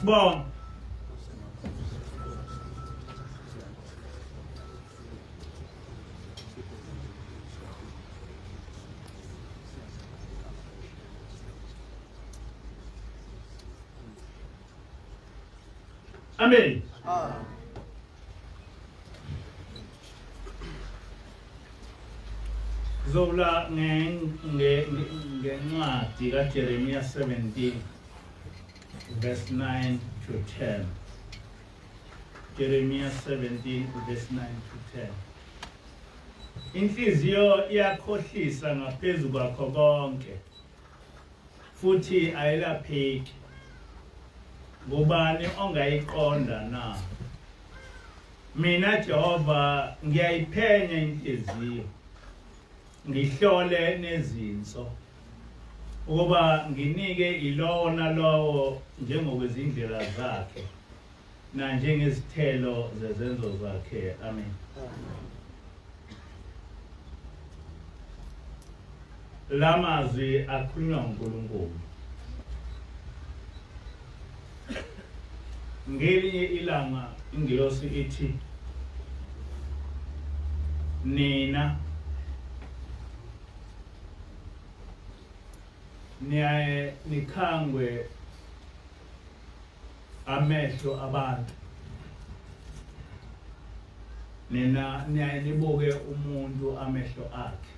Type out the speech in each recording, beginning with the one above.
Asibonge. Amen. Zola ngencwadi kaJeremiya 17 verse 9 to 10. Jeremiya 17 verse 9 to 10. Inhliziyo iyakhohlisa ngaphezulu kwakho konke, futhi ayilapheki. Ngubani ongayiqonda na? Mina Jehova ngiyayiphenya inhliziyo, ngihlole nezinso, ukuba nginike ilowo nalowo njengokwezindlela zakhe na njengezithelo zezenzo zakhe. Amen. La mazwi akhulunywa uNkulunkulu. Ngelinye ilanga ingilosi ithi, nina niyaye nikhangwe amehlo abantu, nina niyaye nibuke umuntu amehlo akhe,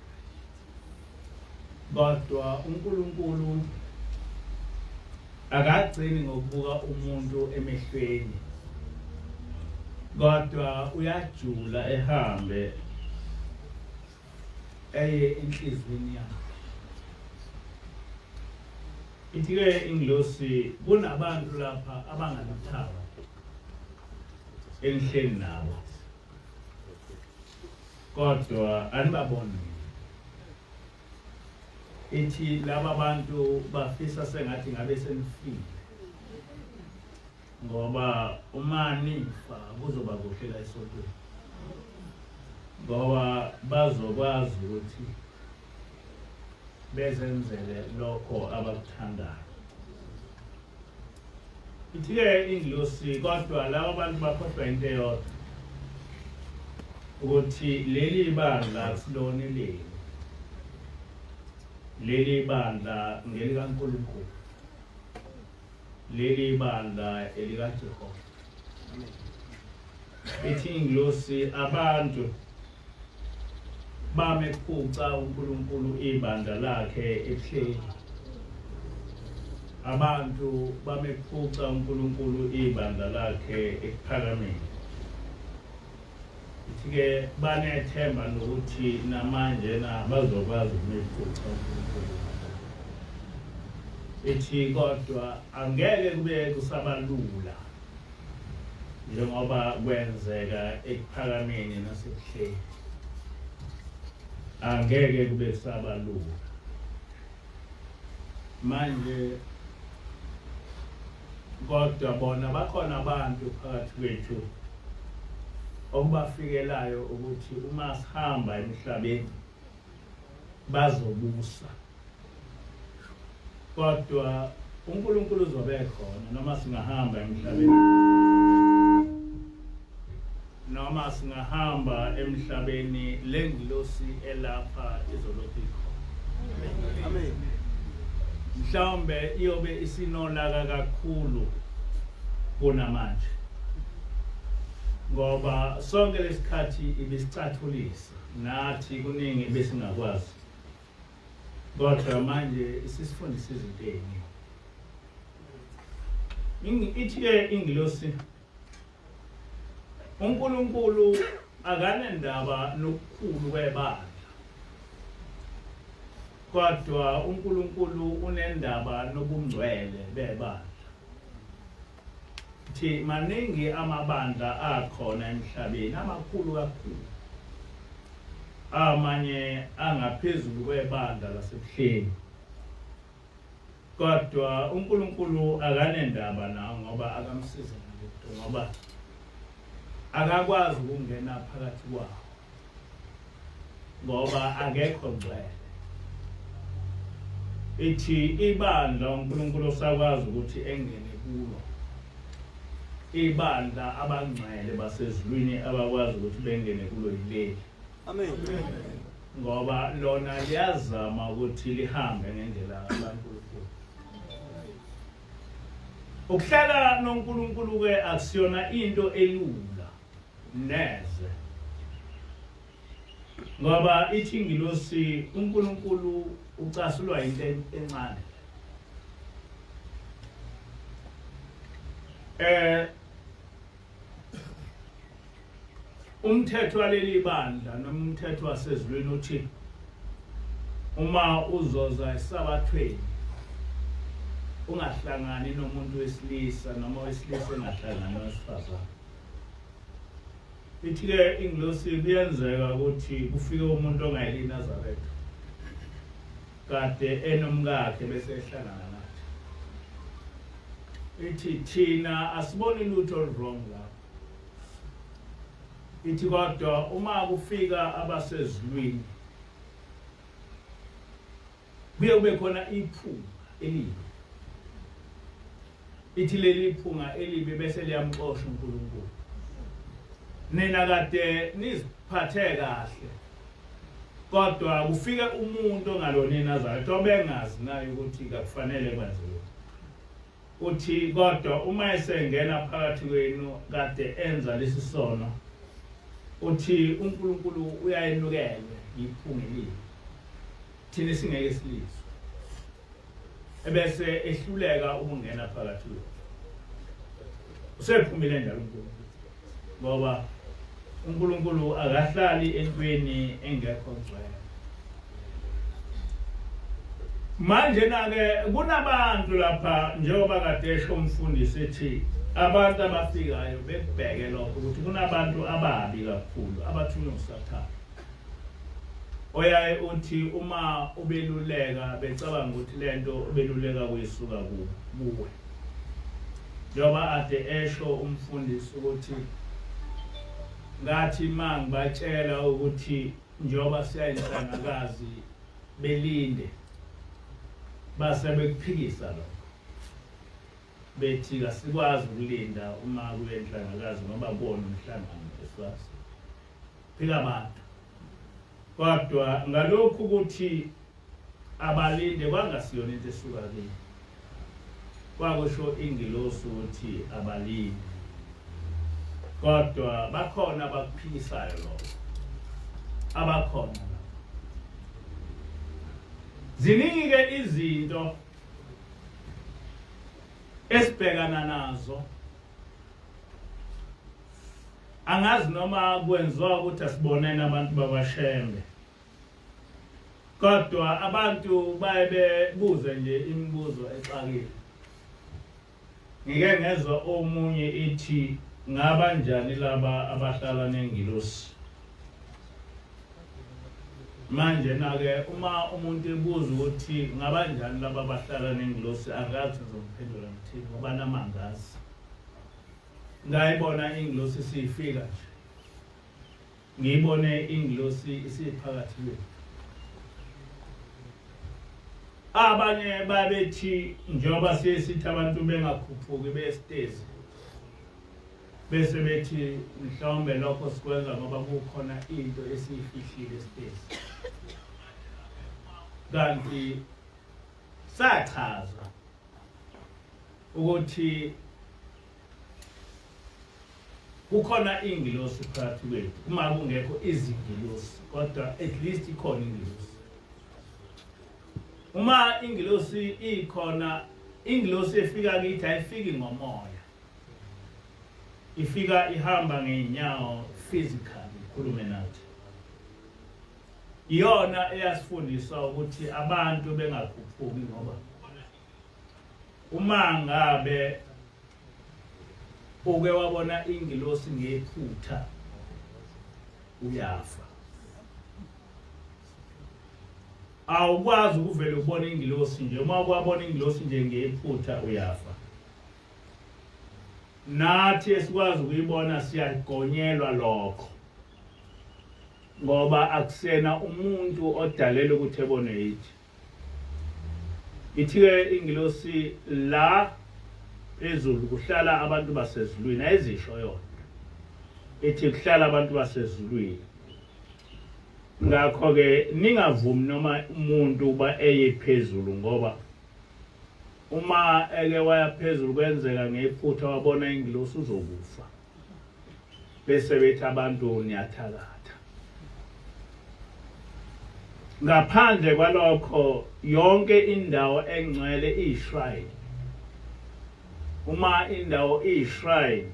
kodwa uNkulunkulu akagcini ngokubuka umuntu emehlweni, kodwa uyajula ehambe eye enhlizweni yakhe. Ithi-ke ingilosi, kunabantu lapha abangalithaba enihleli nabo, kodwa anibaboni. Ithi laba bantu bafisa sengathi ngabe senifile, ngoba uma nifa kuzoba kuhle la esontweni, ngoba bazokwazi ukuthi bezenzele lokho abakuthandayo. Ithi-ke ingilosi, kodwa laba bantu bakhohlwa into eyodwa, ukuthi leli bandla silona leli, leli bandla ngelikaNkulunkulu, leli bandla elikaJehova. Ithi ingilosi, abantu bamephuca uNkulunkulu ibandla lakhe ebuhleni, abantu bamephuca uNkulunkulu ibandla lakhe ekuphakameni. Ithi-ke banethemba lokuthi namanje bazokwazi ukumephuca uNkulunkulu. Ithi kodwa angeke kube kusabalula njengoba kwenzeka ekuphakameni nasebuhleni, angeke kube kusabalula. Manje kodwa bona bakhona abantu phakathi kwethu okubafikelayo ukuthi uma sihamba emhlabeni bazobusa, kodwa uNkulunkulu uzobe khona noma singahamba emhlabeni, noma singahamba emhlabeni, lengilosi elapha izolokhu ikhona. Amen. Mhlawumbe iyobe isinolaka kakhulu kunamanje, ngoba sonke lesikhathi ibisicathulisa nathi kuningi besingakwazi, kodwa manje isisifundisa izinto eziningi. Ithi-ke ingilosi, uNkulunkulu akanendaba nokukhulu kwebandla, kodwa uNkulunkulu unendaba nobungcwele bebandla. Thi maningi amabandla akhona emhlabeni, amakhulu kakhulu, amanye angaphezulu kwebandla lasebuhleni, kodwa uNkulunkulu akanendaba nawo, ngoba akamsiza ngalokho, ngoba akakwazi ukungena phakathi kwawo, ngoba akekho ngcwele. Ithi ibandla uNkulunkulu usakwazi ukuthi engene kulo, ibandla abangcwele basezulwini abakwazi ukuthi bengene kulo yileli. Amen. Ngoba lona liyazama ukuthi lihambe ngendlela kaNkulunkulu. Ukuhlala noNkulunkulu ke akusiyona into elula neze. Ngoba ithi ingilosi uNkulunkulu ucasulwa into encane. Umthetho waleli bandla noma umthetho wasezulwini uthi uma uzoza esabathweni ungahlangani nomuntu wesilisa noma wesilisa engahlangani nowesifazane. Ithi ke ingilosi kuyenzeka ukuthi kufike umuntu ongayili Nazaretha kade enomkakhe bese ehlangana nathi. Ithi thina asiboni lutho wrong la. Ithi kodwa uma kufika abasezulwini kube khona iphunga elibi. Ithi leli phunga elibi bese liyamxosha uNkulunkulu. Nina kade niziphathe kahle. Kodwa kufike umuntu ongalona iNazaretha obengazi naye ukuthi akufanele kwenziwe. Uthi kodwa uma esengena phakathi kwenu kade enza lesi sono. Uthi uNkulunkulu uyayenukele iphunga elibi. Thina singeke silizwe. Ebese ehluleka ukungena phakathi kwenu. Usephumile njalo uNkulunkulu. Ngoba uNkulunkulu akahlali entweni engekho ngcwele. Manje nake kunabantu lapha njengoba kade esho umfundisi ethi abantu abafikayo bekubheke lokho ukuthi kunabantu ababi kakhulu abathunywa uSathane. Oyaye uthi uma ubeluleka becabanga ukuthi lento ubeluleka kuyisuka kuwe. Njengoba ade esho umfundisi ukuthi ngathi mangibatshela ukuthi njengoba siyayinhlangakazi belinde base bekuphikisa lokho. Bethi asikwazi ukulinda uma kuyenhlangakazi ngoba kubona umhlangano esiwazi. Phika abantu. Kodwa ngalokho ukuthi abalinde kwangasiyona into esuka kini. Kwakusho ingilosi ukuthi abalinde. Kodwa bakhona abakuphikisayo lokho. Abakhona. Ziningi ke izinto esibhekana nazo. Angazi noma kwenziwa ukuthi asibonene abantu babashembe. Kodwa abantu baye bebuze nje imibuzo exakile. Ngike ngezwe omunye ithi ngaba njani laba abahlala nengilosi. Manje nake uma umuntu ebuza ukuthi ngaba njani laba abahlala nengilosi angathi ngizomphendula ngithini ngoba namangazi. Ngayibona ingilosi sifika nje. Ngiyibone ingilosi isiphakathi kwethu. Abanye babethi njengoba sithi abantu bengakhuphuki besitezi. Bese bethi mhlawumbe lokho sikwenza ngoba kukhona into esiyifihlile esitezi. Kanti sachaza ukuthi kukhona ingilosi phakathi kwethu uma kungekho izingilosi kodwa at least ikhona ingilosi. Uma ingilosi ikhona, ingilosi efika kithi ayifiki ngomoya. Ifika ihamba ngeenyawo physically khulume nathi. Iyona eyasifundisa ukuthi abantu bengakhuphuki ngoba uma ngabe uke wabona ingilosi ngephutha uyafa. Awukwazi ukuvele ubone ingilosi nje uma kwabona ingilosi nje ngephutha uyafa. Nathi esikwazi ukuyibona siyagonyelwa lokho. Ngoba akusena umuntu odalelwe ukuthi ebone yithi. Ithi ke ingilosi la phezulu kuhlala abantu basezulwini, ayizisho yona ethi kuhlala abantu basezulwini. Ngakho ke ningavumi noma umuntu uba eye phezulu, ngoba uma eke waya phezulu kwenzeka ngephutha wabona ingilosi uzokufa, bese bethi abantu niyathakatha. Ngaphandle kwalokho yonke indawo engcwele iyishrine. Uma indawo iyishrine,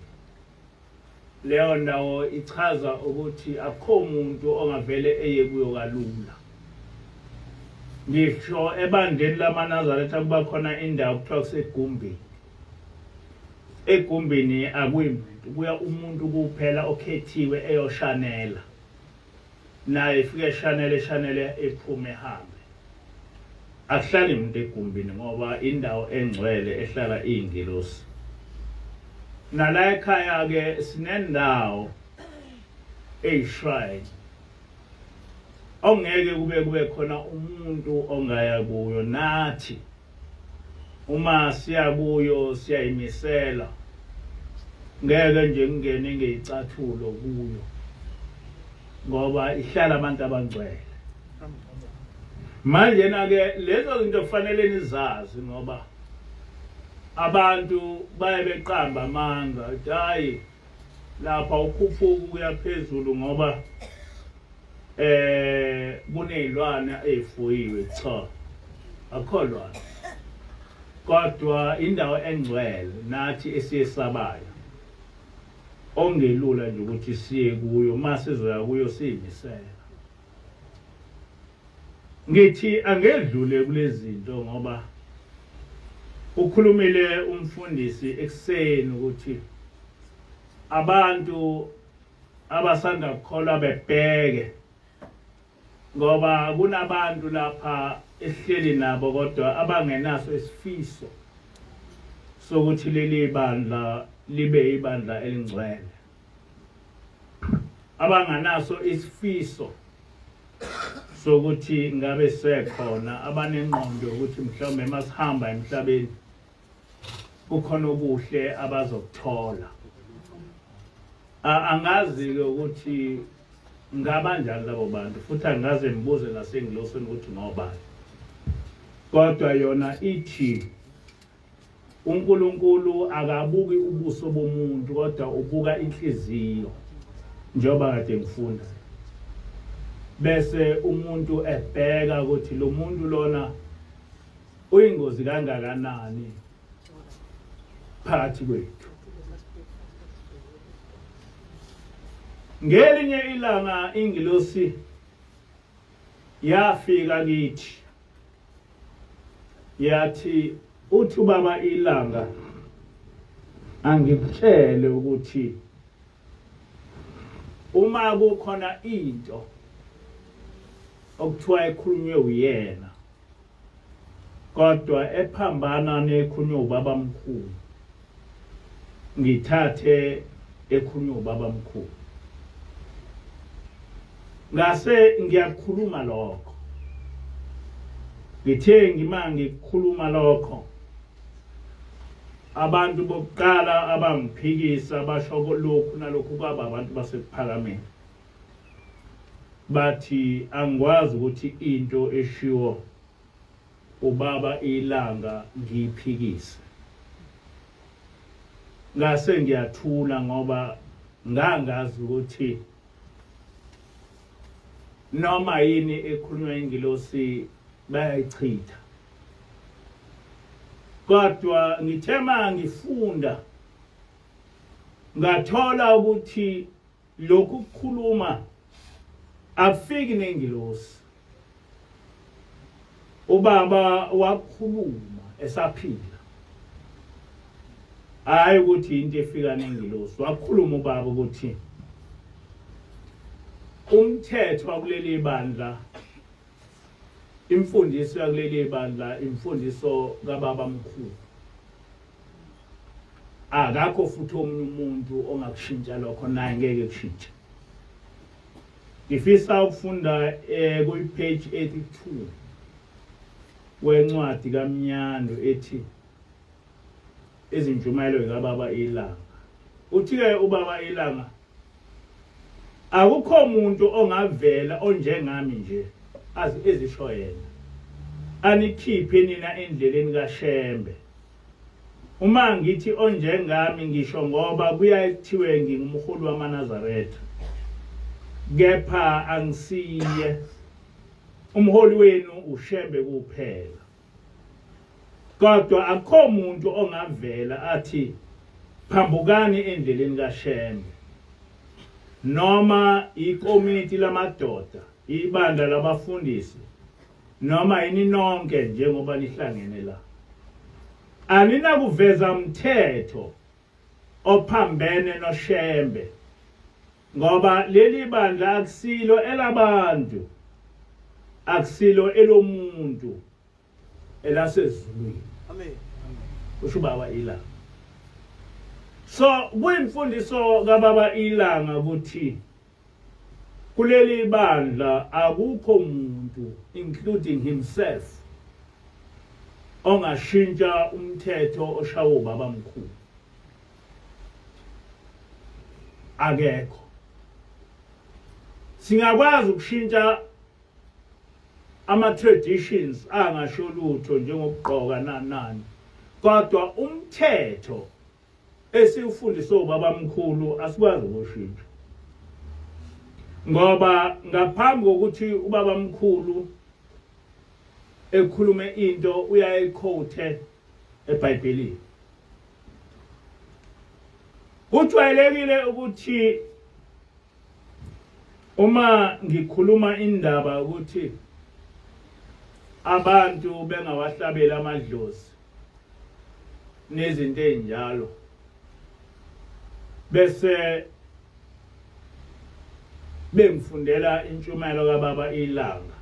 leyo ndawo ichaza ukuthi akukho umuntu ongavele eye kuyo kalula. Ngisho ebandleni lamaNazaretha kuba khona indawo kuthiwa kusegumbini. Egumbini akuyimuntu, kuya umuntu kuphela okhethiwe eyoshanela, naye ifike eshanele ephume ehambe. Akuhlali umuntu egumbini ngoba indawo engcwele ehlala iy'ngilosi. Nala ekhaya ke sinendawo eyishrine ongeke kube khona umuntu ongaya kuyo. Nathi uma siya kuyo siyayimisela, ngeke nje kungene ngeyicathulo kuyo ngoba ihlala abantu abangcwele. Manje na-ke lezo zinto kufanele nizazi, ngoba abantu baye beqamba amanga ukuthi hayi lapha ukhuphuka kuya phezulu ngoba kuney'lwane ey'fuyiwe. Cha, akho lwane, kodwa indawo engcwele nathi esiyesabayo ongelula nje ukuthi siye kuyo. Uma sizoya kuyo siyimisela. Ngithi angedlule kulezi zinto ngoba ukhulumile umfundisi ekuseni ukuthi abantu abasanda kukholwa bebheke, ngoba kunabantu lapha ehleli nabo kodwa abangenaso isifiso sokuthi leli bandla libe ibandla elingcwele, abanganaso isifiso sokuthi ngabe sekhona, abanengqondo ukuthi mhlawumbe masihamba emhlabeni kukhona okuhle abazokuthola. Angazi-ke ukuthi ngabanjani labo bantu, futhi angaze ngibuze nasengilosini ukuthi ngobani, kodwa yona ithi uNkulunkulu akabuki ubuso bomuntu kodwa ubuka inhliziyo, njengoba kade ngifunda. Bese umuntu ebheka ukuthi lo muntu lona uyingozi kangakanani phakathi kwethu. Ngelinye ilanga ingilosi yafika kithi yathi, uthi ubaba Ilanga angikutshele ukuthi uma kukhona into okuthiwa ekhulunywe uyena kodwa ephambana nekhulunywe ubaba mkhulu, ngithathe ekhulunywe ubaba mkhulu. Ngase ngiyakhuluma lokho, ngithe ngikhuluma lokho, abantu bokuqala abangiphikisa basho lokhu nalokhu kwaba abantu basephalameni. Bathi angikwazi ukuthi into eshiwo ubaba Ilanga ngiyiphikise. Ngase ngiyathula ngoba ngangazi ukuthi noma yini ekhulunywa ingilosi bayayichitha. Kodwa ngithema ngifunda ngathola ukuthi lokhu kukhuluma afiki nengilosi. Ubaba wakhuluma esaphila, hayi ukuthi into efika nengilosi. Wakhuluma ubaba ukuthi umthetho wakuleli bandla, imfundiso yakuleli bandla, imfundiso kababa mkhulu. Akakho futhi omunye umuntu ongakushintsha lokho, naye ngeke kushintshe. Ngifisa ukufunda ku-page 82 wencwadi kaMnyando ethi ezintshumayelo zikababa Ilanga. Uthi-ke ubaba Ilanga, akukho umuntu ongavela onjengami nje ezisho yena, anikhiphe nina endleleni kaShembe. Uma ngithi onjengami ngisho ngoba kuyathiwe ngingumholi wamaNazaretha, kepha angisiye. Umholi wenu uShembe kuphela. Kodwa akukho umuntu ongavela athi phambukani endleleni kaShembe, noma ikomiti lamadoda, ibandla labafundisi, noma yini nonke njengoba nihlangene la. Aninakuveza umthetho ophambene noShembe, ngoba leli bandla akusilo elabantu, akusilo elomuntu, elasezulwini. Amen. Kusho ubaba Ilanga. So kuyimfundiso kababa Ilanga ukuthi kuleli bandla akukho umuntu, including himself, ongashintsha umthetho oshawo ubaba mkhulu. Akekho. Singakwazi ukushintsha ama-traditions angasho lutho njengokugqoka nani, kodwa umthetho esiwufundiswe ubaba mkhulu asikwazi ukushintsha. Ngoba ngaphambi kokuthi ubaba mkhulu ekhulume into uyayiquote eBhayibhelini. Kujwayelekile ukuthi uma ngikhuluma indaba ukuthi abantu bengawahlabela amadlozi nezinto ezinjalo, bese bengifundela intshumayelo kababa Ilanga,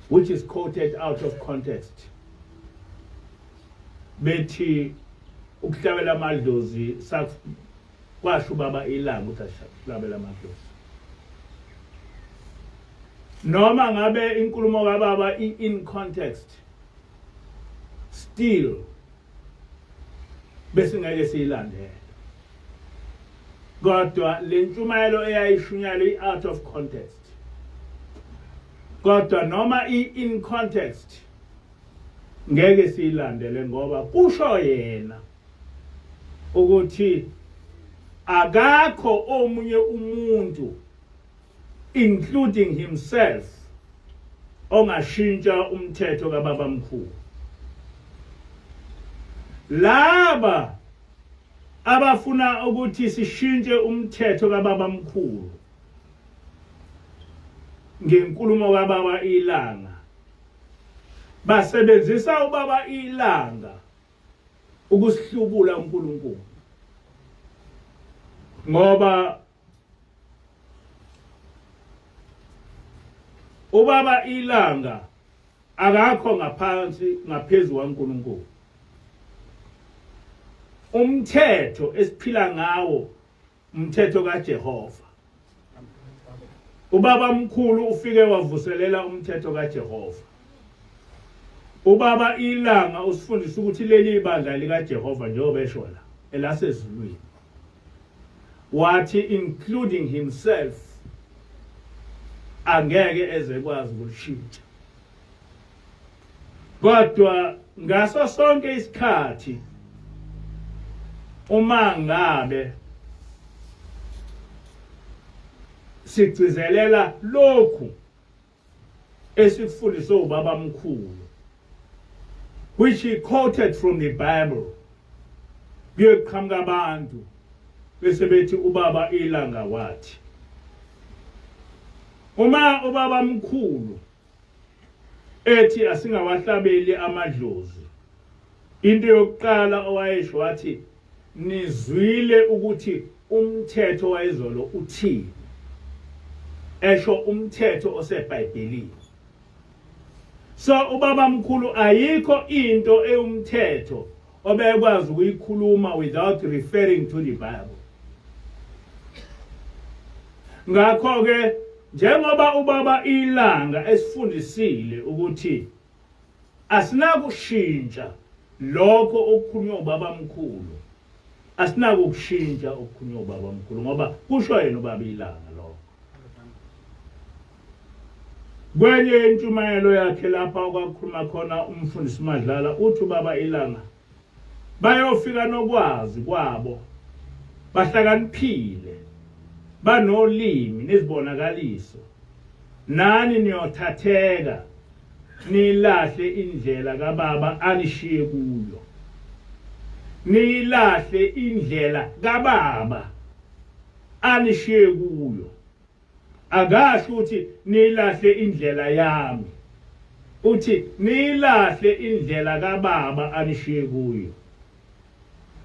which is quoted out of context. Bethi ukuhlabela amadlozi kwasho ubaba Ilanga ukuthi ahlabela amadlozi. Noma ngabe inkulumo kababa in context, still bese ngeke siyilandele. Kodwa le ntshumayelo eyayishunyalwe out of context, kodwa noma in context ngeke siyilandele, ngoba kusho yena ukuthi akakho omunye umuntu, including himself, ongashintsha umthetho kababa mkhulu. Laba abafuna ukuthi sishintshe umthetho kababa mkhulu ngenkulumo kababa Ilanga, basebenzisa ubaba Ilanga ukusihlubula uNkulunkulu. Ngoba ubaba Ilanga akakho ngaphansi ngaphezulu kaNkulunkulu. Umthetho esiphila ngawo umthetho kaJehova. Ubaba mkhulu ufike wavuselela umthetho kaJehova. Ubaba Ilanga usifundisa ukuthi leli ibandla likaJehova njengoba esho la elasezulwini, wathi including himself angeke ezekwazi ukulishintsha. Kodwa ngaso sonke isikhathi uma ngabe sigcizelela lokhu esikufundiswe ubaba mkhulu, which he quoted from the Bible, kuyoqhamuka abantu bese bethi ubaba Ilanga wathi. Uma ubaba mkhulu ethi asingawahlabeli amadlozi, into yokuqala owayesho wathi nizwile ukuthi umthetho wayizolo uthini, esho umthetho oseBhayibhelini. So ubaba mkhulu ayikho into eyumthetho obekwazi ukuyikhuluma without referring to the Bible. Ngakho ke njengoba ubaba Ilanga esifundisile ukuthi asinakushintsha lokho okukhulunywa ubaba mkhulu asinako ukushintsha okukhulunywa ubaba mkhulu ngoba kusho yena ubaba Ilanga lokho. Kwenye intshumayelo yakhe lapha okwakhuluma khona umfundisi Madlala uthi ubaba Ilanga bayofika nokwazi kwabo, bahlakaniphile, banolimi nezibonakaliso, nani niyothatheka nilahle indlela kaBaba anishiye kuyo. Nilahle indlela kaBaba anishiye kuyo. Akasho ukuthi nilahle indlela yami, uthi nilahle indlela kaBaba anishiye kuyo.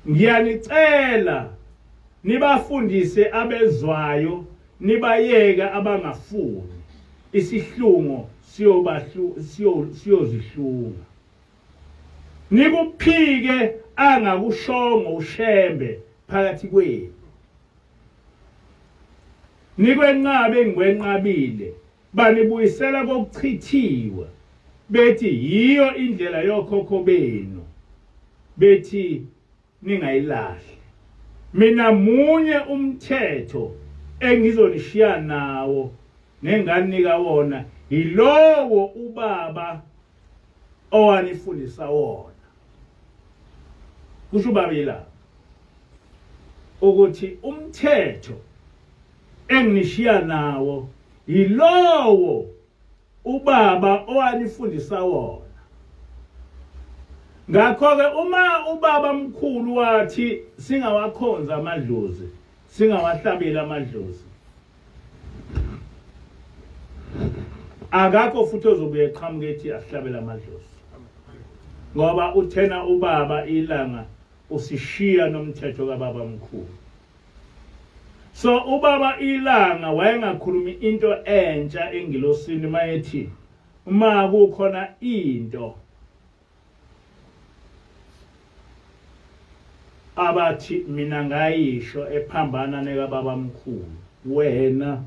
Ngiyanicela nibafundise abezwayo, nibayeka abangafuni isihlungo siyozihlunga. Nikuphike angakushongo ushembe phakathi kwenu. Nikwenqabe ngikwenqabile, banibuyisela kokuchithiwe, bethi yiyo indlela yokhokho benu, bethi ningayilahli. Mina munye umthetho engizonishiya nawo nenganika wona, yilowo ubaba owanifundisa wona. Kusho ubaba Ilanga ukuthi umthetho enginishiya nawo yilowo ubaba owanifundisa wona. Ngakho-ke uma ubaba mkhulu wathi singawakhonza amadlozi, singawahlabela amadlozi, akakho futhi ozobuye eqhamuke ethi asihlabela amadlozi, ngoba uthena ubaba Ilanga usishiya nomthetho kababa mkhulu. So ubaba Ilanga wayengakhulumi into entsha engilosini mayethi uma kukhona into abathi mina ngayisho ephambana nekababa mkhulu, wena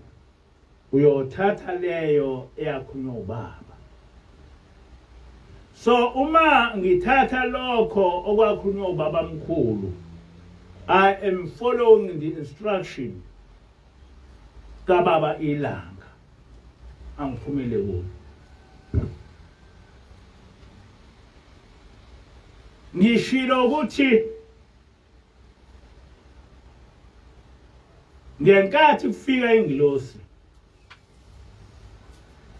uyothatha leyo eyakhulunywa ubaba. So uma ngithatha lokho okwakhulunywa ubaba mkhulu, I am following the instruction kababa Ilanga, angiphumele kuyo. Ngishilo ukuthi ngenkathi kufika ingilosi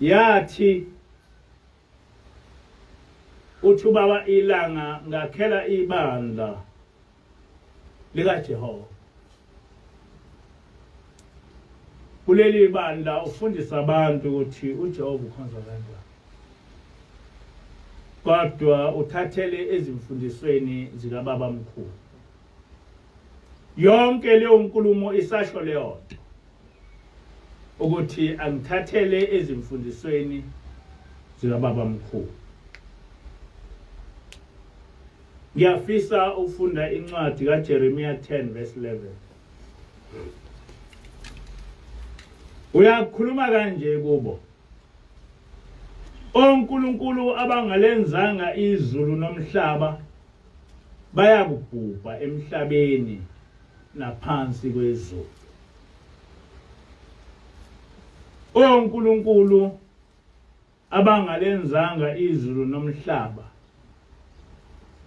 yathi uthi ubaba Ilanga ngakhela ibandla likaJehova. Kuleli bandla ufundisa abantu ukuthi uJehova ukhonzwa kanjani, kodwa uthathele ezimfundisweni zikababa mkhulu. Yonke leyo nkulumo isasho leyo nto ukuthi angithathele ezimfundisweni zikababa mkhulu. Ngiyafisa ufunda incwadi kaJeremiya 10 verse 11. Uyakhuluma kanje kubo: onkulunkulu abangalenzanga izulu nomhlaba bayakubhubha emhlabeni naphansi kwezulu. Onkulunkulu abangalenzanga izulu nomhlaba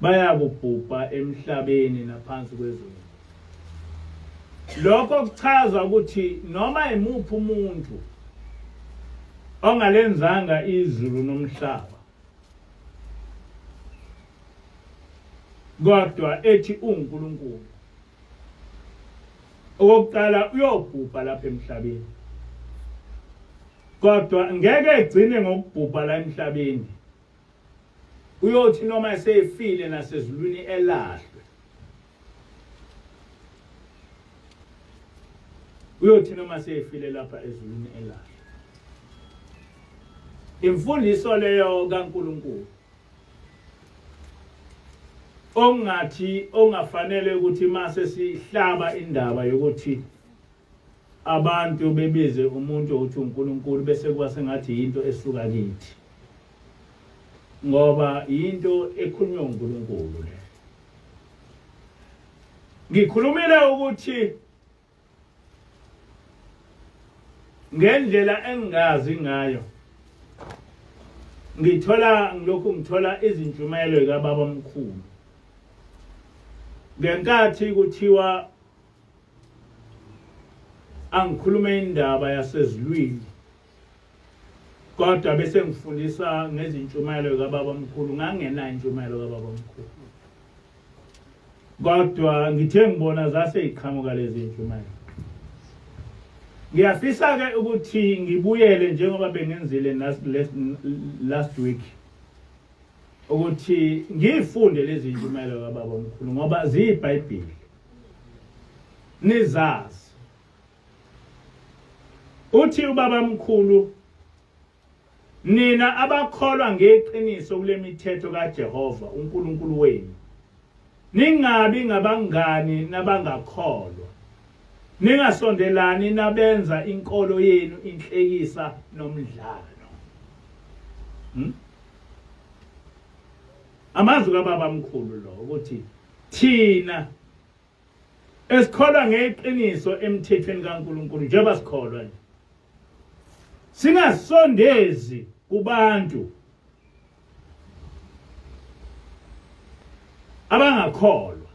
bayakubhubha emhlabeni naphansi kwezulu. Lokho kuchaza ukuthi noma imuphi umuntu ongalenzanga izulu nomhlaba kodwa ethi uNkulunkulu, okokuqala uyobhubha lapha emhlabeni, kodwa ngeke egcine ngokubhubha la emhlabeni. Uyothi noma esefile nasezulwini elahlwe, uyothi noma esefile lapha ezulwini elahlwe. Imfundiso leyo kaNkulunkulu ongathi ongafanele ukuthi mase sihlaba indaba yokuthi abantu bebize umuntu ukuthi uNkulunkulu bese kuba sengathi into esuka kithi. ngoba into ekhulunywa uNkulunkulu le. Ngikhulumile ukuthi ngendlela engazi ngayo ngithola izintshumayelo zikaBaba omkhulu. Ngenkathi kuthiwa angikhulume indaba yasezulwini, kodwa bese ngifundisa ngezintshumayelo zikaBaba omkhulu, ngangenayo intshumayelo kaBaba omkhulu. Kodwa ngithe ngibona zase iqhamuka lezi intshumayelo. Ngiyafisa ke ukuthi ngibuyele njengoba bengenzile last week ukuthi ngifunde lezi intshumayelo kaBaba omkhulu ngoba ziyiBhayibheli. Nizazi. Uthi uBaba omkhulu, nina abakholwa ngeqiniso kule mithetho kaJehova uNkulunkulu wenu, ningabi ngabangani nabangakholwa, ningasondelani nabenza inkolo yenu inhlekisa nomdlalo. Amazwi kaBaba omkhulu lo ukuthi thina esikholwa ngeqiniso emthethweni kaNkulunkulu njengoba sikholwa nje, singasondezi kubantu abangakholwa,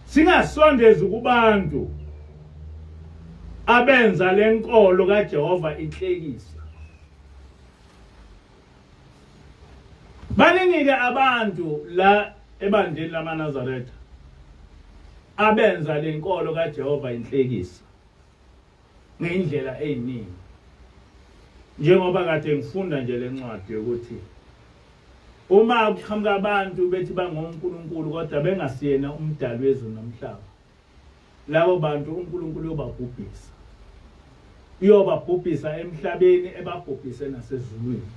singasondezi kubantu abenza lenkolo kaJehova inhlekisa. Baningi ke abantu la ebandleni lamaNazaretha abenza lenkolo kaJehova inhlekisa ngendlela eziningi. Njengoba kade ngifunda nje lencwadi ukuthi uma kuqhamuka abantu bethi bangonkulunkulu kodwa bengasiyena umdali wezulu nomhlaba, labo bantu uNkulunkulu uyobabhubhisa emhlabeni, ebabhubhise nasezulwini.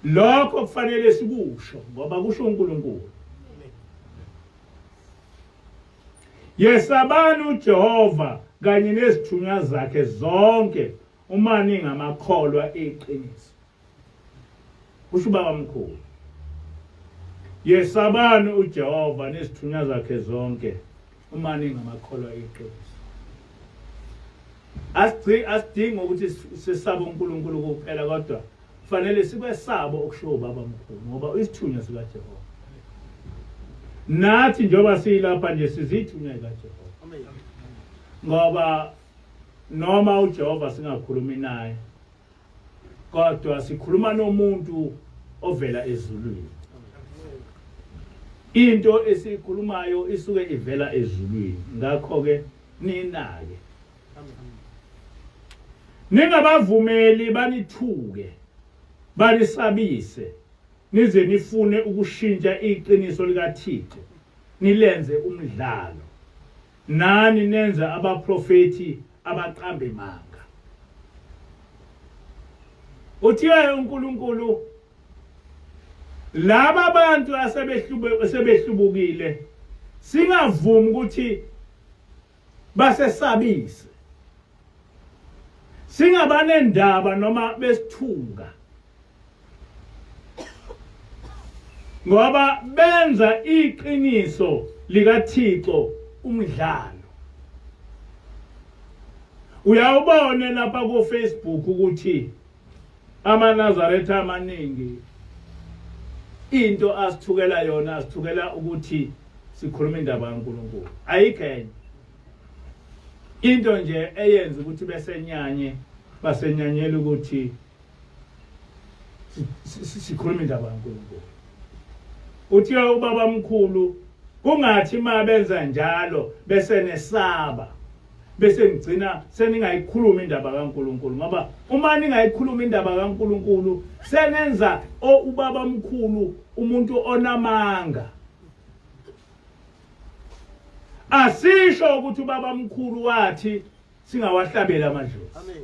Lokho kufanele sikusho ngoba kusho uNkulunkulu. Yesabani uJehova kanye nezithunywa zakhe zonke uma ningamakholwa eqiniso. Kusho uBaba omkhulu. Yesabani uJehova nezithunywa zakhe zonke uma ningamakholwa eqiniso. Asidingi ukuthi sisabe uNkulunkulu kuphela, kodwa kufanele sibe sabo okusho uBaba omkhulu ngoba isithunywa sikaJehova. Nathi njengoba silapha nje sizithunywa kaJehova. Amen. Ngoba noma uJehova singakhulumi naye, kodwa sikhuluma nomuntu ovela ezulwini. Into esikhulumayo isuke ivela ezulwini. Ngakho ke ninake. Ningabavumeli banithuke, balisabise, nize nifune ukushintsha iqiniso likaThixo, nilenze umdlalo. Nani nenza abaprofeti abaqambe manga. Uthiye uNkulunkulu, laba bantu asebehlubukile singavumi ukuthi basesabise, singabanendaba noma besithuka, ngoba benza iqiniso likaThixo umdlalo. Uyawubona lapha ku Facebook ukuthi amaNazaretha amaningi into asithukela yona, asithukela ukuthi sikhuluma indaba kaNkulunkulu. Ayikho into nje eyenza ukuthi basenyanyela ukuthi sikhuluma indaba kaNkulunkulu. Uthi uBaba omkhulu, kungathi mabenza njalo bese nesaba, bese ngicina seningayikhuluma indaba kaNkulunkulu, ngoba uma ningayikhuluma indaba kaNkulunkulu senenza uBaba omkhulu umuntu onamanga. Asisho ukuthi uBaba omkhulu wathi singawahlabela amadlozi. Amen.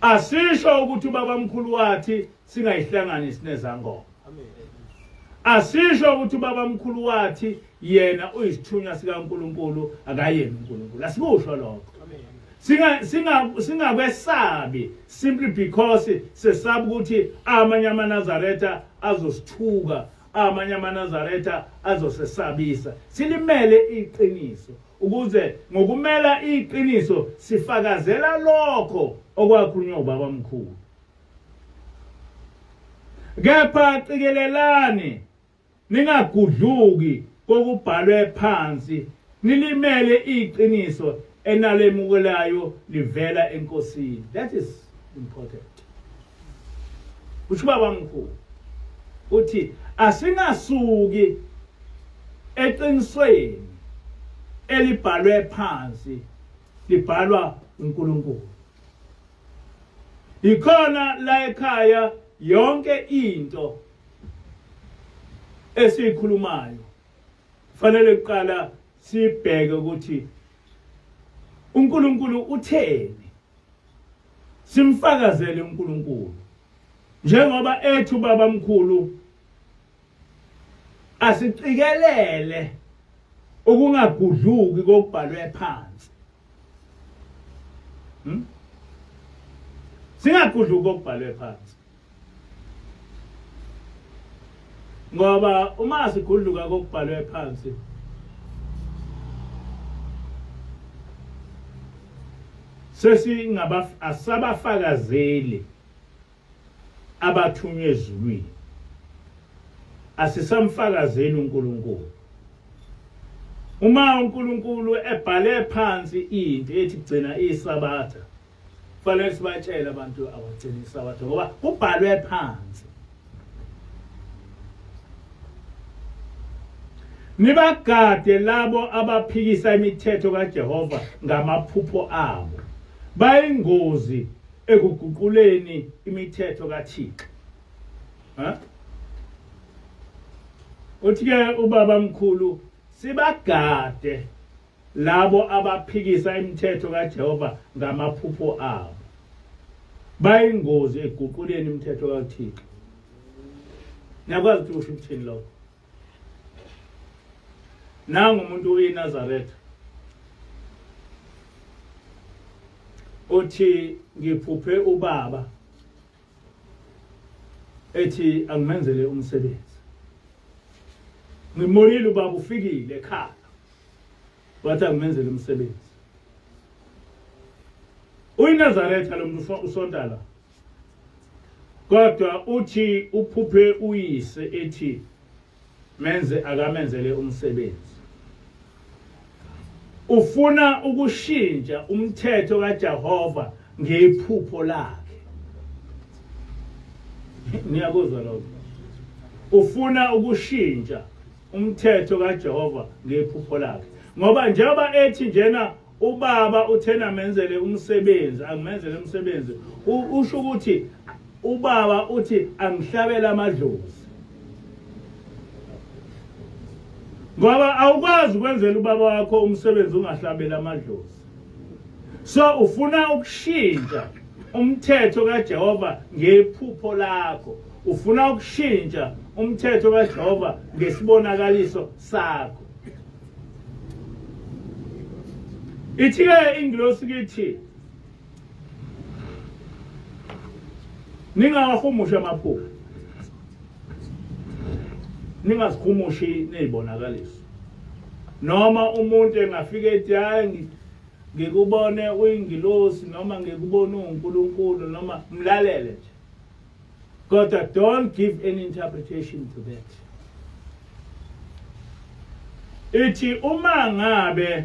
Asisho ukuthi uBaba omkhulu wathi singayihlanganisi nezangoma. Amen. Asisho ukuthi uBaba omkhulu wathi yena uyisithunywa sikaNkulunkulu akayena uNkulunkulu. Asikusho lokho. Amen. singakwesabi simply because sesaba ukuthi amanye amaNazaretha azosithuka, amanye amaNazaretha azosesabisa. Silimele iqiniso ukuze ngokumela iqiniso sifakazela lokho okwakhulunywa ubaba omkhulu. Kepha qikelelani ningagudluki kokubhalwe phansi, nilimele iqiniso enalemukelayo livela enkosini. That is important. Usho baba omkhulu uthi asingasuki eqinisweni elibhalwe phansi, libhalwa uNkulunkulu. Ikhona la ekhaya yonke into esikhulumayo fanele kuqala sibheke ukuthi uNkulunkulu utheni, simfakazele uNkulunkulu njengoba ethu baba mkhulu asiqikelele ukungagudluki kokubhalwe phansi. Singagudluki kokubhalwe phansi, ngoba uma sigudluka kokubhalwe phansi asabafakazeli abathunywe ezulwini, asisamfakazeli uNkulunkulu. Uma uNkulunkulu ebhale phansi into ethi gcina iSabatha, kufanele sibatshele abantu abagcina iSabatha ngoba kubhalwe phansi. Nibagade labo abaphikisa imithetho kaJehova ngamaphupho abo, bayingozi ekuguquleni imithetho kaThixo. Uthi-ke ubaba mkhulu sibagade labo abaphikisa imithetho kaJehova ngamaphupho abo, bayingozi ekuguquleni imithetho kaThixo. Niyakwazi ukuthi usho ukuthini lokho? Nangu umuntu uyiNazaretha uthi ngiphuphe ubaba ethi angimenzele umsebenzi. Ngimolile ubaba ufikile ekhaya, wathi angimenzele umsebenzi. UyiNazaretha lo muntu usondala, kodwa uthi uphuphe uyise ethi akamenzele umsebenzi. Ufuna ukushintsha umthetho kaJehova ngephupho lakhe. Niyakuzwa lokho? Ufuna ukushintsha umthetho kaJehova ngephupho lakhe. Ngoba njengoba ethi njena ubaba uthena menzele umsebenzi, angimenzele umsebenzi, usho ukuthi ubaba uthi angihlabela amadlozi. Ngoba awukwazi ukwenzela ubaba wakho umsebenzi ungahlabela amadlozi. So ufuna ukushintsha umthetho kaJehova ngephupho lakho. Ufuna ukushintsha umthetho kaJehova ngesibonakaliso sakho. Ithi-ke ingilosi kithi ningawahumusha amaphupho, ningazihumushi nezibonakaliso. Noma umuntu engafika ethi hayi ngikubone uyingilosi noma ngikubone uNkulunkulu noma mlalele nje. Kodwa don't give any interpretation to that. Ithi uma ngabe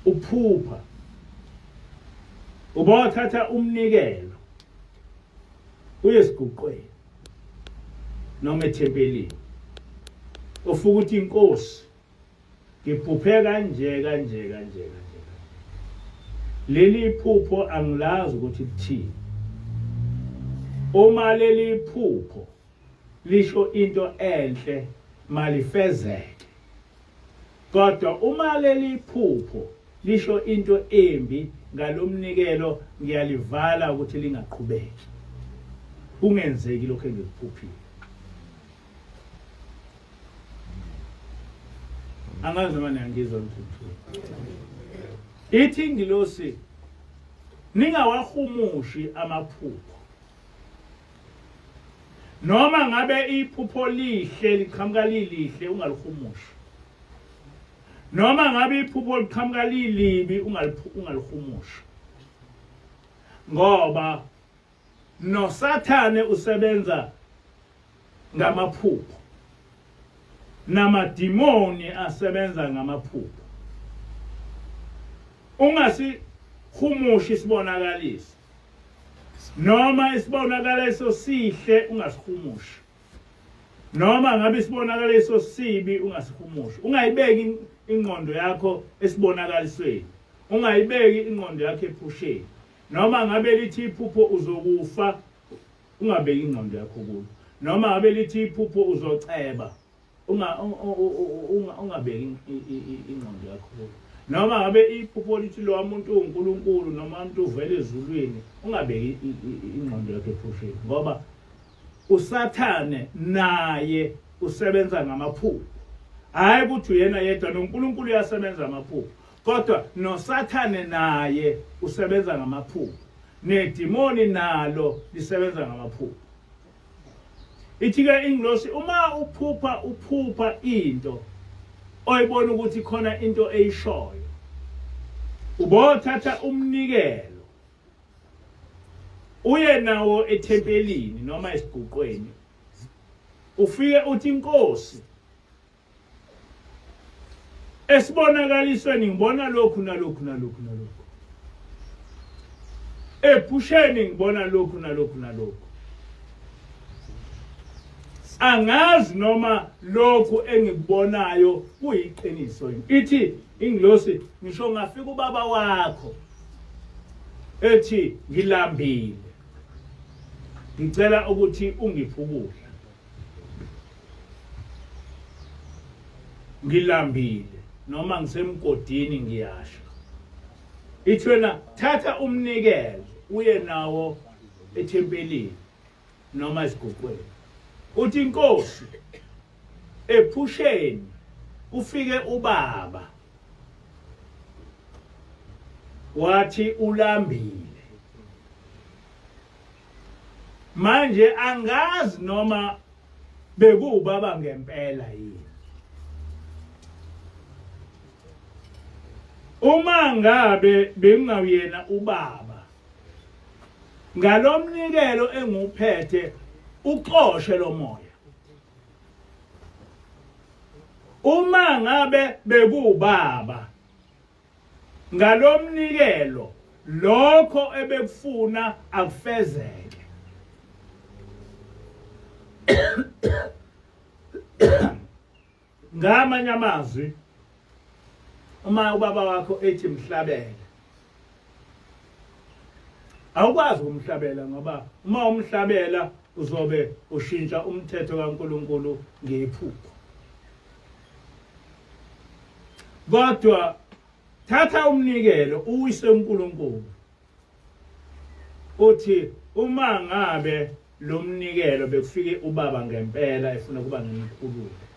uphupha ubawathatha umnikelo uyesiguqweni noma ethempelini, ufuka ukuthi inkosi ngiphuphe kanje. Leli phupho angilazi ukuthi lithini. Uma leli phupho lisho into enhle malifezeke, kodwa uma leli phupho lisho into embi ngalomnikelo ngiyalivala ukuthi lingaqhubeki, kungenzeki lokho engikuphuphile. Angazi noma niyangizwa ukuthi ithi ingilosi ningawahumushi amaphupho noma ngabe iphupho lihle liqhamuka lilihle ungalihumushi noma ngabe iphupho liqhamuka lilibi ungalihumushi ngoba noSathane usebenza ngamaphupho namadimoni asebenza ngamaphupho ungasihumushi isibonakaliso noma isibonakaliso sihle ungasihumushi noma ngabe isibonakaliso sibi ungasihumushi ungayibeki ingqondo yakho esibonakalisweni ungayibeki ingqondo yakho ephusheni noma ngabe lithi iphupho uzokufa ungabeki ingqondo yakho kulo noma ngabe lithi iphupho uzoceba ungabeki ingqondo yakho kulo noma ngabe iphupho lithi lo muntu uNkulunkulu noma umuntu uvela ezulwini ungabeki ingqondo yakho ephusheni ngoba uSathane naye usebenza ngamaphupho hayi ukuthi uyena yedwa noNkulunkulu uyasebenza ngamaphupho kodwa noSathane naye usebenza ngamaphupho nedimoni nalo lisebenza ngamaphupho ithi ke ingilosi uma uphupha into oyibona ukuthi khona into eyishoyo ubothatha umnikelo uye nawo ethempelini noma esiguqweni ufike uthi inkosi esibonakalisweni ngibona lokhu nalokhu nalokhu nalokhu ephusheni ngibona lokhu nalokhu nalokhu angazi noma lokhu engikubonayo kuyiqiniso ithi ingilosi ngisho ngafika ubaba wakho ethi ngilambile ngicela ukuthi ungiphukule ngilambile noma ngisemgodini ngiyasha ithi wena thatha umnikelo uye nawo ethempelini noma esiguqweni uthi inkosi ephusheni ufike ubaba wathi ulambile manje angazi noma bekubaba ngempela yini uma ngabe bengawuyena ubaba ngalomnikelo enguphethe uqoshe lo moya uma ngabe bekubaba ngalomnikelo lokho ebekufuna akufezeke ngamanye amazwi uma ubaba wakho ethi mhlabele awukwazi ukumhlabela ngoba uma umhlabela uzobe ushintsha umthetho kaNkuluNkulu ngephupho kodwa thatha umnikelo uwise uNkulunkulu uthi uma ngabe lo mnikelo bekufike ubaba ngempela efuna kuba ngimkhulule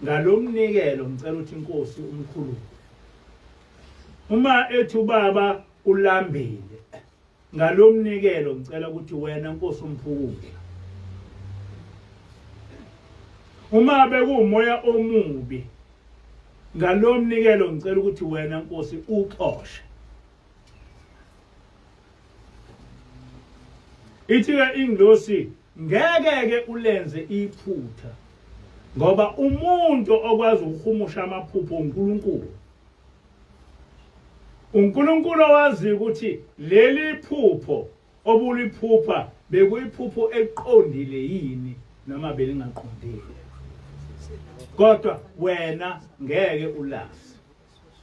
ngalomnikelo ngicela ukuthi inkosi umkhulule uma ethi ubaba ulambile ngalomnikelo ngicela ukuthi wena Nkosi umphukule uma bekuumoya omubi ngalomnikelo ngicela ukuthi wena Nkosi uxoshe ithi ke ingilosi ngeke ulenze iphutha ngoba umuntu okwazi ukuhumusha amaphupho uNkulunkulu uNkulunkulu wazi ukuthi leli phupho obuliphupha bekuyiphupho eqondile yini noma belingaqondile kodwa wena ngeke ulazi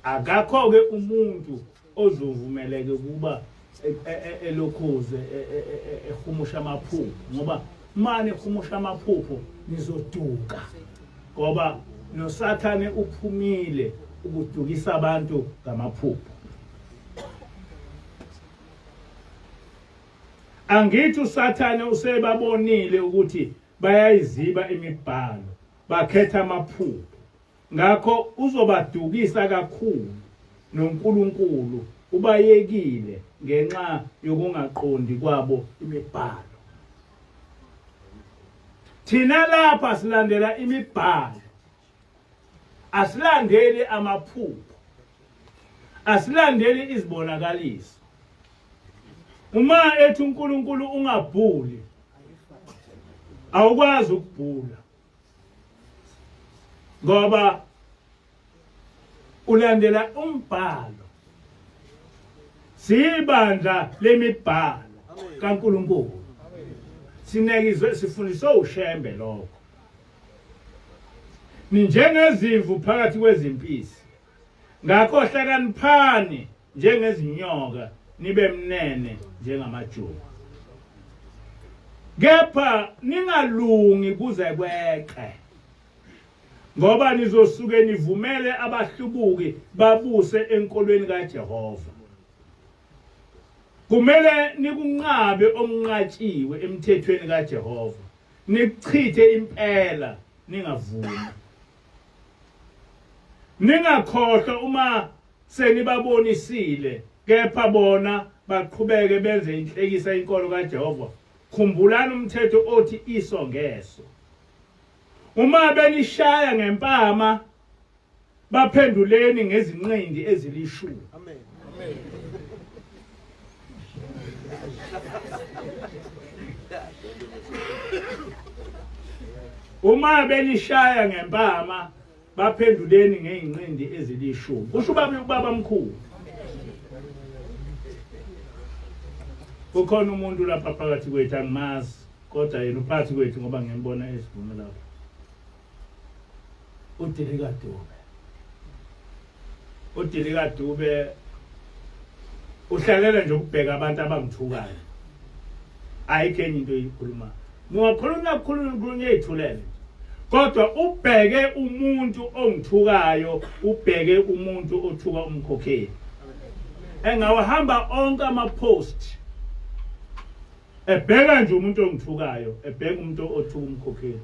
akakho ke umuntu ozovumeleke kuba elokhuze ehumusha amaphupho ngoba manje ehumusha amaphupho nizoduka ngoba noSathane uphumile ukudukisa abantu ngamaphupho angithi uSathane usebabonile ukuthi bayayiziba imibhalo bakhetha amaphupho ngakho uzobadukisa kakhulu noNkulunkulu ubayekile ngenxa yokungaqondi kwabo imibhalo. Thina lapha silandela imibhalo, asilandeli amaphupho, asilandeli izibonakaliso. Uma ethi uNkulunkulu ungabhuli, awukwazi ukubhula, ngoba ulandela umbhalo. Sibandla lemibhalo kaNkulunkulu, sinekizwe sifundiswe ushembe lokho. Ninjengezimvu phakathi kwezimpisi, ngakho hlakaniphani njengezinyoka, nibe mnene njengamajuba. Kepha ningalungi kuze kweqe, ngoba nizosuke nivumele abahlubuki babuse enkolweni kaJehova. Kumele nikunqabe omnqatshiwe emthethweni kaJehova, nichithe impela ningavumi. Ningakhohlwa uma senibabonisile, kepha bona baqhubeke benze inhlekisa inkolo kaJehova. Khumbulani umthetho othi iso ngeso. Uma benishaya ngempama, baphenduleni ngezinqindi ezilishumi. Amen. Uma benishaya ngempama, baphenduleni ngeinqindi ezilishumi. Kusho ubaba mkhulu. Kukhona umuntu lapha phakathi kwethu angimazi, kodwa yena uphathi kwethu ngoba ngiyambona esivume lapha. uDilika Dube uhlalela nje ukubheka abantu abangithukayo. Ayikho enye into eyikhuluma. Mungakhuluma yeyithulele. Kodwa ubheke umuntu ongithukayo, ubheke umuntu othuka umkhokheli. Engawahamba onke ama-post, ebheka nje umuntu ongithukayo, ebheka umuntu othuka umkhokheli.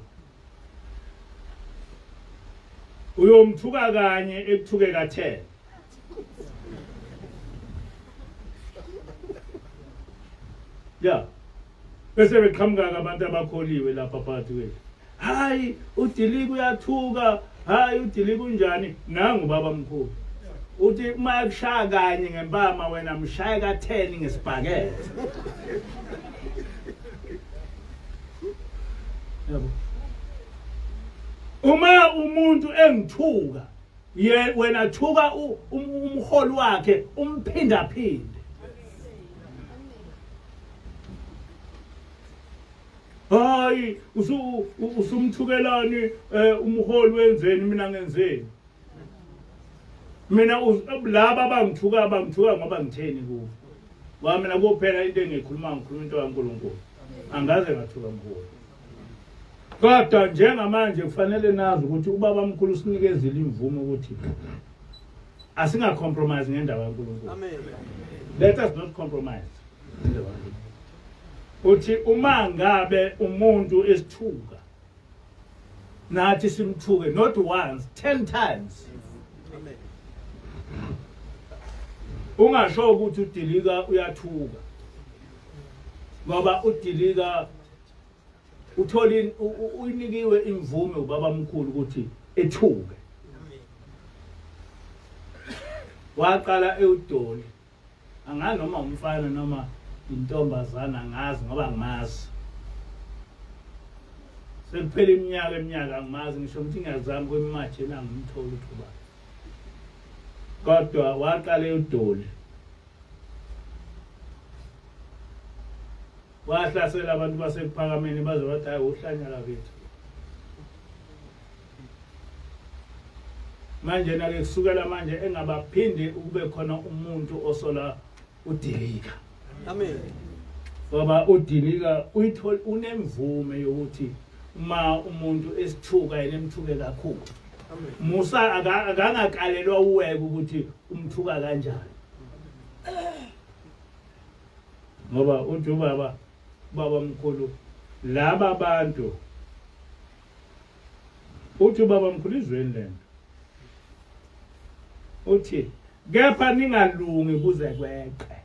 Uyomthuka kanye ekuthuke ka10. Ya. Bese beqhamuka abantu abakholiwe lapha phakathi kwethu. Hayi, uDilika uyathuka, hayi uDilika unjani? Nangu baba mkhulu. Uthi uma ekushaya kanye ngempama wena mshaya ka10 ngesibhakede. Yabo. Uma umuntu engithuka, wena thuka umholi wakhe umphinda phinde. Hayi, usumthukelani umholi wenzeni mina ngenzeni? Mina laba bangithuka ngoba ngitheni kubo. Wa mina kuphela into engikhuluma into kaNkulunkulu. Angaze ngathuka mkhulu. Kodwa njengamanje kufanele nazi ukuthi ubaba mkhulu sinikezile imvumo ukuthi asingacompromise ngendaba kaNkulunkulu. Amen. Let us not compromise. Uthi uma ngabe umuntu esithuka, nathi simthuke not once, 10 times. Amen. Ungasho ukuthi uDilika uyathuka. Ngoba uDilika utholi uyinikiwe imvume ubaba mkhulu ukuthi ethuke. Waqala eUdoli. Angazi noma umfana noma intombazana angazi ngoba ngimazi. Sekuphela iminyaka angimazi ngisho ukuthi ngiyazama kwemimathe nangimthola uthuba. Kodwa waqala eUdoli. Wahlasela abantu basekuphakameni baze bathi hayi uhlanyala bethu. Manje nake kusukela manje engabaphindi ukube khona umuntu osola uDilika. Amen. Ngoba uDilika uyithola unemvume yokuthi uma umuntu esithuka yena emthuke kakhulu. Amen. Musa akangakalelwa uweke ukuthi umthuka kanjani. Ngoba uthi baba mkhulu laba bantu uthi baba mkhulu izweni lento uthi kepha ningalungi kuze kweqe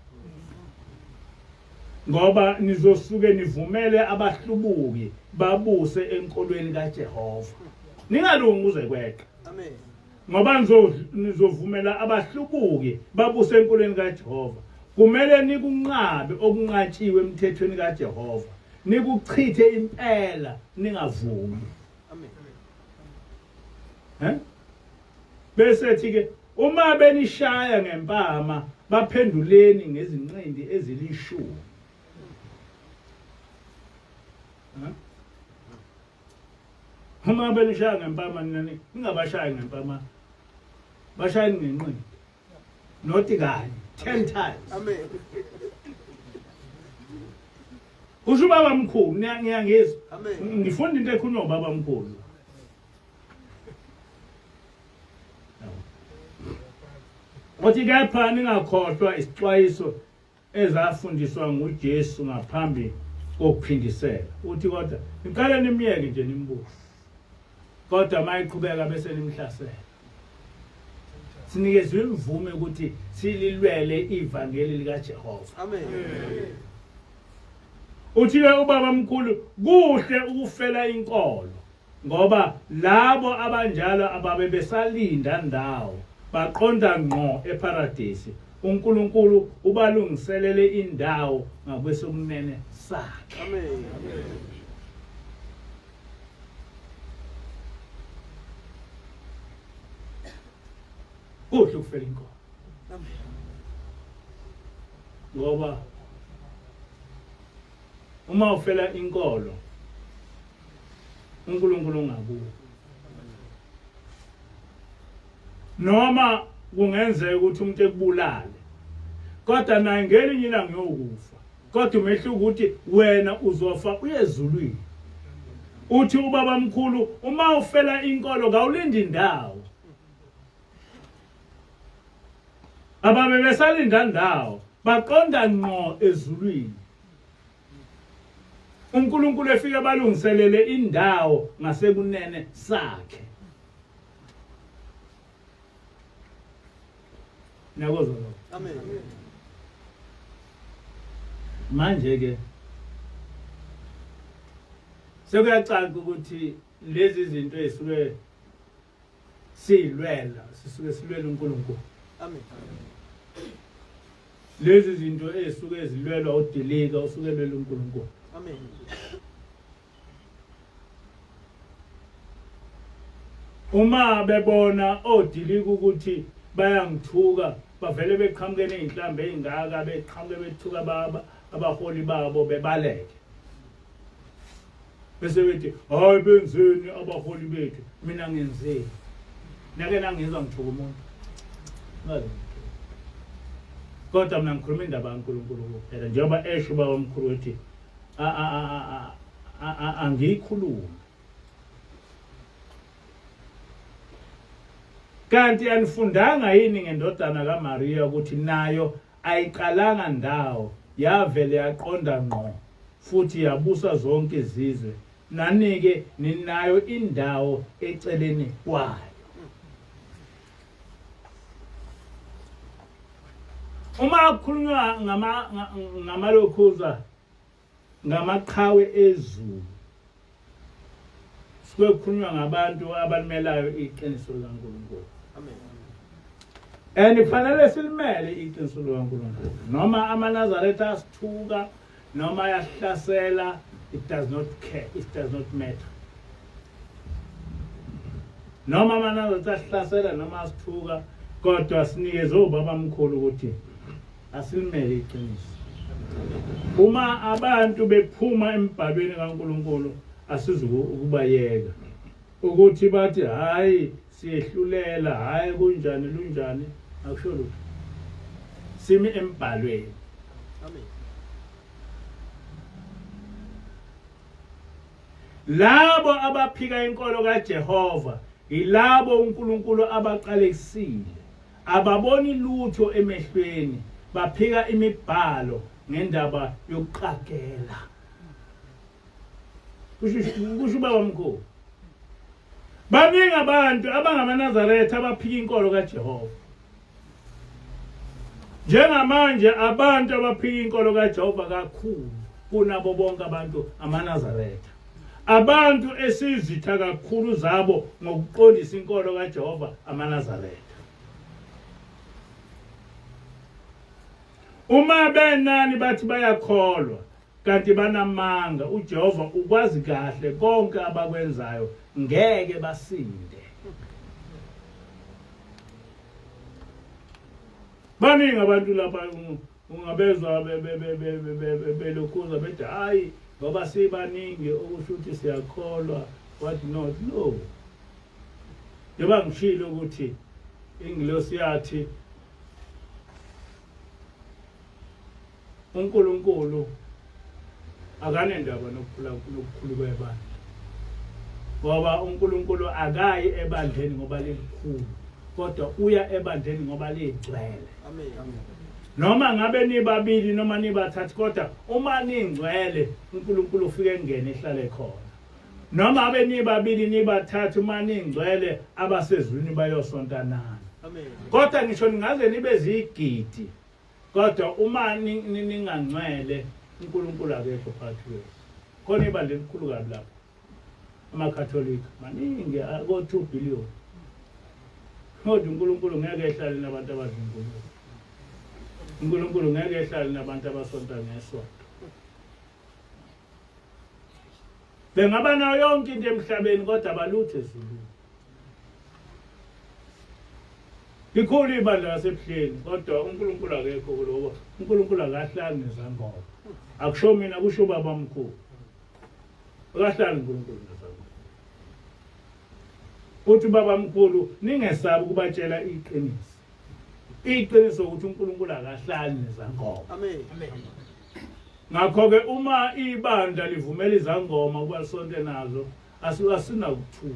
ngoba nizosuke nivumele abahlubuki babuse enkolweni kaJehova. Ningalungi kuze kweqe. Amen. Ngoba nizovumela abahlubuki babuse enkolweni kaJehova. Kumele nikunqabe okunqatshiwe emthethweni kaJehova. Nikuchithe impela ningavumi. Amen. Bese ke uma benishaya ngempama baphenduleni ngezinqindi ezilishumi. Uma benishaya ngempama nini ningabashayi ngempama. Bashayini ngenqindi. Not kanye 10 times. Amen. Usho baba mkhulu ngiyangizwa. Amen. Ngifunda into ekhulunywa ubaba mkhulu. Othi kepha ningakhohlwa isixwayiso ezafundiswa nguJesu ngaphambi kokuphindisela. Uthi kodwa niqale nimiyeke nje nimbuze. Kodwa mayiqhubeka bese nimhlasela. Sinikezwe imvume ukuthi sililwele ivangeli likaJehova. Amen. Uthi ke ubaba mkhulu kuhle ukufela inkolo ngoba labo abanjalo ababe besalinda ndawo baqonda ngqo eparadise. uNkulunkulu ubalungiselele indawo ngakwesokunene sakhe. Amen. Kuhle ukufela inkolo Amen. ngoba uma ufela inkolo uNkulunkulu ungakuwo. Noma kungenzeka ukuthi umuntu ekubulale kodwa naye ngelinye ilanga uyokufa kodwa umehluko ukuthi wena uzofa uyezulwini. Uthi ubaba mkhulu uma ufela inkolo kawulindi indawo. Ababe besalinda ndawo baqonda ngqo ezulwini. uNkulunkulu efike balungiselele indawo ngasekunene sakhe. Nakozwa lokho. Amen. Manje ke sekuyacaca ukuthi lezi zinto ezisuke silwela sisuke silwela uNkulunkulu. Amen. Lezi zinto ezisuke zilwelwa udilika usuke lwela uNkulunkulu. Amen. Uma bebona odilika ukuthi bayangithuka bavele beqhamukene inhlambe ezingaka beqhamuke bethuka abaholi babo bebaleke. Bese bethi hayi benzeni abaholi bethu mina ngenzeni. Nake nangizwa ngithuka umuntu. Ngazi. Kodwa mina ngikhuluma indaba kaNkulunkulu kuphela njengoba esho baba omkhulu wethi angiyikhuluma. Kanti anifundanga yini ngendodana kaMaria ukuthi nayo ayiqalanga ndawo yavele yaqonda ngqo futhi yabusa zonke izizwe nanike ninayo indawo eceleni kwayo. Uma kukhulunywa ngamalokhuza ngamaqhawe ezulu sikukhulunywa ngabantu abalimelayo iqiniso likaNkulunkulu. Amen. Fanele silimele iqiniso likaNkulunkulu. Noma amaNazaretha asithuka noma yahlasela, it does not care, it does not matter. Noma amaNazaretha asihlasela noma asithuka kodwa sinikeze ubaba mkhulu ukuthi asilimele iqiniso. Uma abantu bephuma embhalweni kaNkulunkulu asizukubayeka ukuthi bathi hayi siyehlulela hayi kunjani lunjani akusho lutho. Simi embhalweni. Amen. Labo abaphika inkolo kaJehova yilabo uNkulunkulu abaqalekisile. Ababoni lutho emehlweni baphika imibhalo ngendaba yokuqagela. Kusho baba mkhulu. Baningi abantu abangamaNazaretha abaphika inkolo kaJehova. Njengamanje abantu abaphika inkolo kaJehova kakhulu kunabo bonke abantu amaNazaretha. Abantu esizitha kakhulu zabo ngokuqondisa inkolo kaJehova amaNazaretha. Uma benani bathi bayakholwa kanti banamanga, uJehova ukwazi kahle konke abakwenzayo, ngeke basinde. Baningi abantu lapha ungabezwa belokhuza bethi hayi ngoba sibaningi okusho ukuthi siyakholwa, what not. No, njengoba ngishilo ukuthi ingilosi yathi uNkulunkulu akanendaba nokukhulu kwebandla, ngoba uNkulunkulu akayi ebandleni ngoba likhulu, kodwa uya ebandleni ngoba ligcwele. Amen. Noma ngabe nibabili noma nibathathu, kodwa uma ningcwele uNkulunkulu ufike engene ehlale khona. Noma ngabe nibabili nibathathu, uma ningcwele abasezulwini bayosontanana. Amen. Kodwa ngisho ningaze nibe zigidi, kodwa uma ningangcwele uNkulunkulu akekho phakathi kwenu. Khona ibandla elikhulu kabi lapho. AmaKatholika maningi ako 2 billion. Kodwa uNkulunkulu ngeke ehlale nabantu abazinkulunkulu. uNkulunkulu ngeke ehlale nabantu abasonta ngesonto. Bengaba nayo yonke into emhlabeni kodwa abalutho ezulwini. Likhulu ibandla lasebuhleni kodwa uNkulunkulu akekho kulowo. uNkulunkulu akahlali nezangoma. Akusho mina, kusho baba mkhulu. Akahlali uNkulunkulu nezangoma. Uthi baba mkhulu ningesabi ukubatshela iqiniso. Iqiniso ukuthi uNkulunkulu akahlali nezangoma. Amen. Ngakho ke uma ibandla livumela izangoma ukuba sonke nazo, asinakuthula.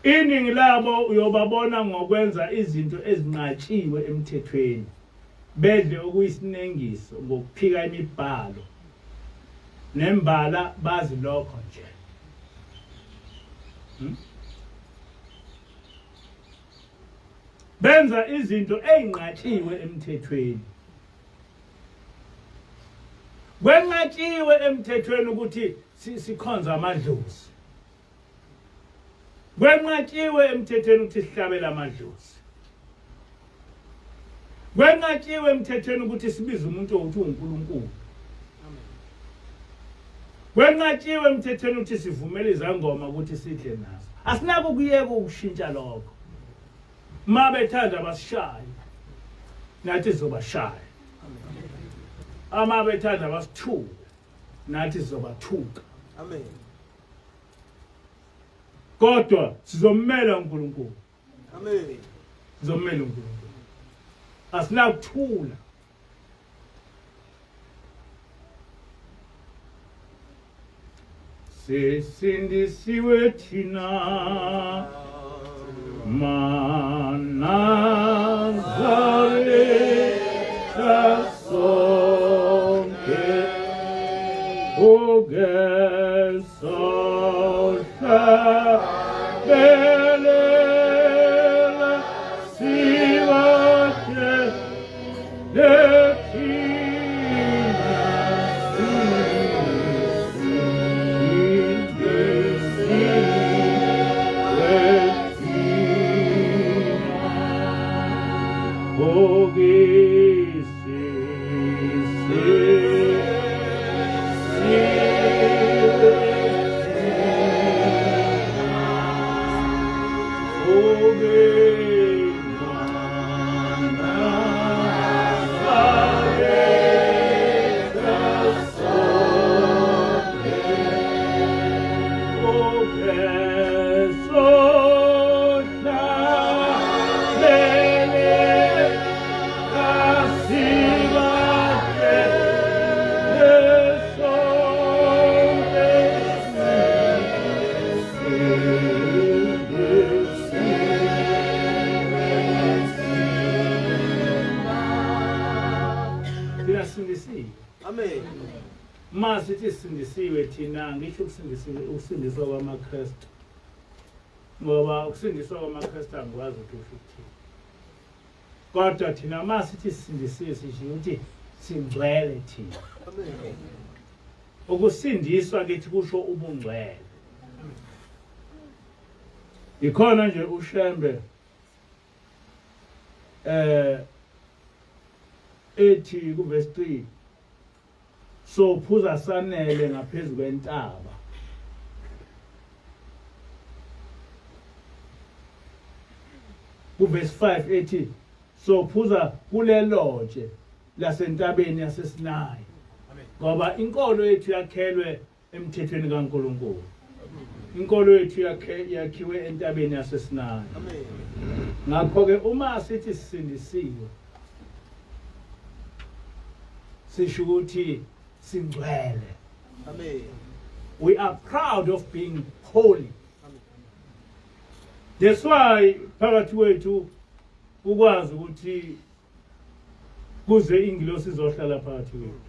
Iningi labo uyobabona ngokwenza izinto ezinqatshiwe emthethweni, bedle okuyisinengiso ngokuphika imibhalo nembala, bazi lokho nje. Benza izinto ezinqatshiwe emthethweni. Kwenqatshiwe emthethweni ukuthi sikhonza amadlozi. Kwenqatshiwe emthethweni ukuthi sihlabele amadlozi. Kwenqatshiwe emthethweni ukuthi sibize umuntu ukuthi uNkulunkulu. Kwenqatshiwe emthethweni ukuthi sivumele izangoma ukuthi sidle nazo. Asinako kuyeka ukushintsha lokho. Uma bethanda basishaye, nathi sizobashaya. Ama bethanda basithuke, nathi sizobathuka. Amen. Kodwa sizommela uNkulunkulu. Amen. Sizommela uNkulunkulu. Asinakuthula. Sesindisiwe thina maNazaretha sonke ugesohlabelela sibathe Amen. Masithi sindisiwe thina, ngisho ukusindiswa kwamaKristu. Ngoba ukusindiswa kwamaKristu angikwazi ukuthi uthini. kodwa thina masithi sisindisiwe sisho ukuthi singcwele thina. Amen. Ukusindiswa kithi kusho ubungcwele. Ikhona nje uShembe ethi ku verse 3 so phuza sanele ngaphezulu kwentaba. Ku verse 5 ethi so phuza kuleloje lasentabeni yaseSinayi. Ngoba inkolo yethu yakhelwe emthethweni kaNkulunkulu. Inkolo yethu yakhiwe entabeni yaseSinayi. Amen. Ngakho ke uma sithi sisindisiwe sisho ukuthi singcwele. Amen. We are proud of being holy. That's why phakathi kwethu ukwazi ukuthi kuze ingilosi zohlala phakathi kwethu.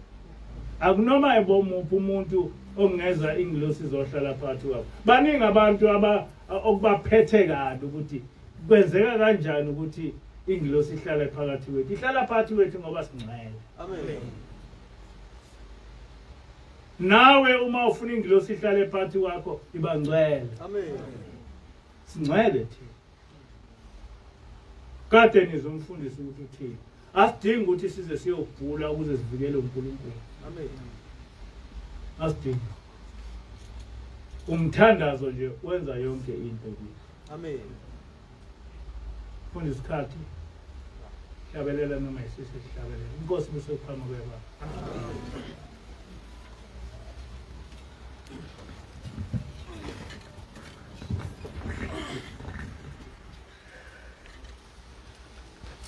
Akunoma ebomuphi umuntu ongeza ingilosi zohlala phakathi kwabo. Baningi abantu okubaphethe kabi ukuthi kwenzeka kanjani ukuthi ingilosi ihlale phakathi kwethu. Ihlala phakathi kwethu ngoba singcwele. Amen. Nawe uma ufuna ingilosi ihlale phakathi kwakho iba ngcwele. Amen. Singcwele thina. Kade nizomfundisa ukuthi uthini. Asidingi ukuthi size siyobhula ukuze sivikele uNkulunkulu. Amen. Asidingi. Umthandazo nje wenza yonke into kuyo. Amen. Funda isikhathi. Hlabelela noma isise sihlabelela. Inkosi bese uphama kweba.